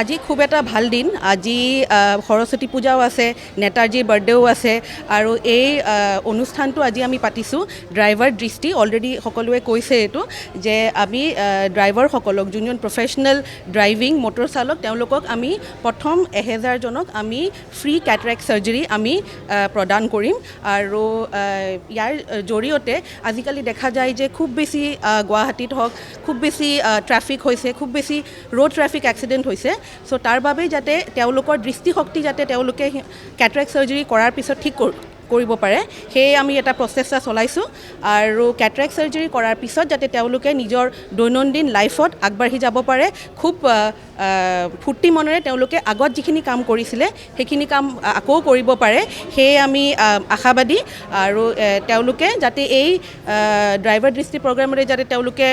আজি খুব এটা ভাল দিন। আজি সৰস্বতী পূজাও আছে, নেতাজীৰ বাৰ্থডেও আছে আৰু এই অনুষ্ঠানটো আজি আমি পাতিছোঁ ড্ৰাইভাৰ দৃষ্টি। অলৰেডি সকলোৱে কৈছে এইটো যে আমি ড্ৰাইভাৰসকলক যোনজন প্ৰফেশ্যনেল ড্ৰাইভিং মটৰ চালক তেওঁলোকক আমি প্ৰথম 1000 জনক আমি ফ্ৰী কেটাৰেক্ট চাৰ্জাৰী আমি প্ৰদান কৰিম আৰু ইয়াৰ জৰিয়তে আজিকালি দেখা যায় যে খুব বেছি গুৱাহাটীত হওক খুব বেছি ট্ৰাফিক হৈছে, খুব বেছি ৰোড ট্ৰাফিক এক্সিডেণ্ট হৈছে। চ' তাৰ বাবে যাতে তেওঁলোকৰ দৃষ্টিশক্তি যাতে তেওঁলোকে কেটাৰেক্ট চাৰ্জাৰী কৰাৰ পিছত ঠিক কৰিব পাৰে, সেয়ে আমি এটা প্ৰচেষ্টা চলাইছোঁ আৰু কেটাৰেক্ট চাৰ্জাৰী কৰাৰ পিছত যাতে তেওঁলোকে নিজৰ দৈনন্দিন লাইফত আগবাঢ়ি যাব পাৰে, খুব ফূৰ্তি মনেৰে তেওঁলোকে আগত যিখিনি কাম কৰিছিলে সেইখিনি কাম আকৌ কৰিব পাৰে, সেয়ে আমি আশাবাদী। আৰু তেওঁলোকে যাতে এই ড্ৰাইভাৰ দৃষ্টি প্ৰগ্ৰামৰে যাতে তেওঁলোকে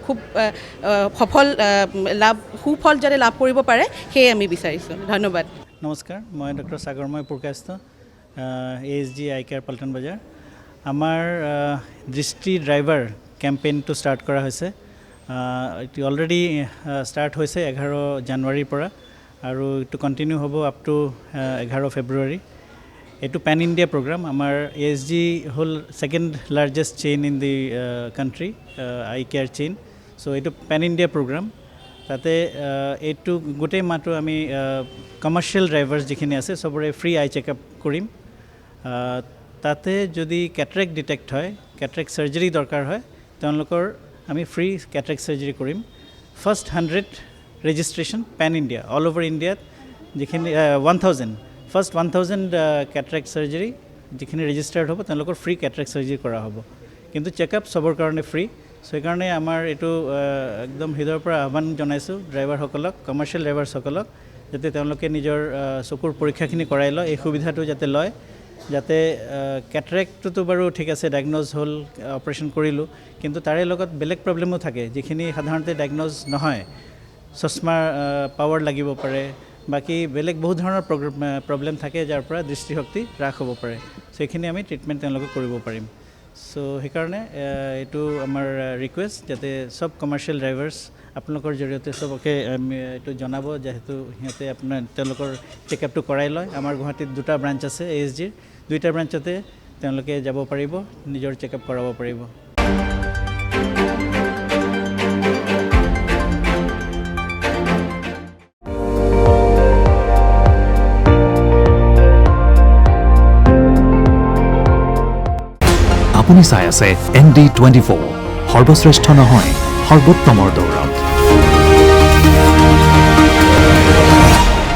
খুব সুফল যাতে লাভ কৰিব পাৰে, সেয়ে আমি বিচাৰিছোঁ। ধন্যবাদ। নমস্কাৰ, মই doctor সাগৰময় Purkayastha, ASG eye care Paltan বজাৰ। আমাৰ দৃষ্টি ড্ৰাইভাৰ কেম্পেইনটো ষ্টাৰ্ট কৰা হৈছে। এইটো অলৰেডি ষ্টাৰ্ট হৈছে 11 জানুৱাৰীৰ পৰা আৰু এইটো কণ্টিনিউ হ'ব আপ টু 11 ফেব্ৰুৱাৰী। এইটো পেন ইণ্ডিয়া প্ৰগ্ৰাম। আমাৰ ASG হ'ল second largest chain in the country, I care chain. So' এইটো পেন ইণ্ডিয়া প্ৰগ্ৰাম। তাতে এইটো গোটেই মাহটো আমি কমাৰ্চিয়েল ড্ৰাইভাৰ্ছ যিখিনি আছে চবৰে ফ্ৰী আই চেকআপ কৰিম। তাতে যদি কেটাৰেক্ট ডিটেক্ট হয়, কেটাৰেক্ট চাৰ্জাৰী দৰকাৰ হয়, তেওঁলোকৰ আমি ফ্ৰী কেটাৰেক্ট চাৰ্জাৰী কৰিম। First 100 registration pan India, all over ইণ্ডিয়াত যিখিনি 1000 ফাৰ্ষ্ট 1000 কেটাৰেক্ট চাৰ্জাৰী যিখিনি ৰেজিষ্টাৰ্ড হ'ব তেওঁলোকৰ ফ্ৰী কেটাৰেক্ট চাৰ্জাৰী কৰা হ'ব। কিন্তু চেকআপ চবৰ কাৰণে ফ্ৰী। চ' সেইকাৰণে আমাৰ এইটো একদম হৃদয়ৰ পৰা আহ্বান জনাইছোঁ ড্ৰাইভাৰসকলক, কমাৰ্চিয়েল ড্ৰাইভাৰসকলক, যাতে তেওঁলোকে নিজৰ চকুৰ পৰীক্ষাখিনি কৰাই লয়, এই সুবিধাটো যাতে লয়, যাতে কেটাৰেক্টটোতো বাৰু ঠিক আছে, ডায়েগন'জ হ'ল, অপাৰেশ্যন কৰিলোঁ, কিন্তু তাৰে লগত বেলেগ প্ৰব্লেমো থাকে যিখিনি সাধাৰণতে ডায়েগন'জ নহয়। চশমাৰ পাৱাৰ লাগিব পাৰে, বাকী বেলেগ বহুত ধৰণৰ প্ৰব্লেম থাকে যাৰ পৰা দৃষ্টিশক্তি হ্ৰাস হ'ব পাৰে। চ' সেইখিনি আমি ট্ৰিটমেণ্ট তেওঁলোকক কৰিব পাৰিম। চ' সেইকাৰণে এইটো আমাৰ ৰিকুৱেষ্ট যাতে চব কমাৰ্চিয়েল ড্ৰাইভাৰ্ছ আপোনালোকৰ জৰিয়তে চবকে এইটো জনাব, যিহেতু সিহঁতে তেওঁলোকৰ চেকআপটো কৰাই লয়। আমাৰ গুৱাহাটীত 2টা ব্ৰাঞ্চ আছে ASGৰ, 2টা ব্ৰাঞ্চতে তেওঁলোকে যাব পাৰিব, নিজৰ চেকআপ কৰাব পাৰিব। আপুনি চাই আছে ND24, সৰ্বশ্ৰেষ্ঠ নহয় সৰ্বোত্তমৰ দৌৰত।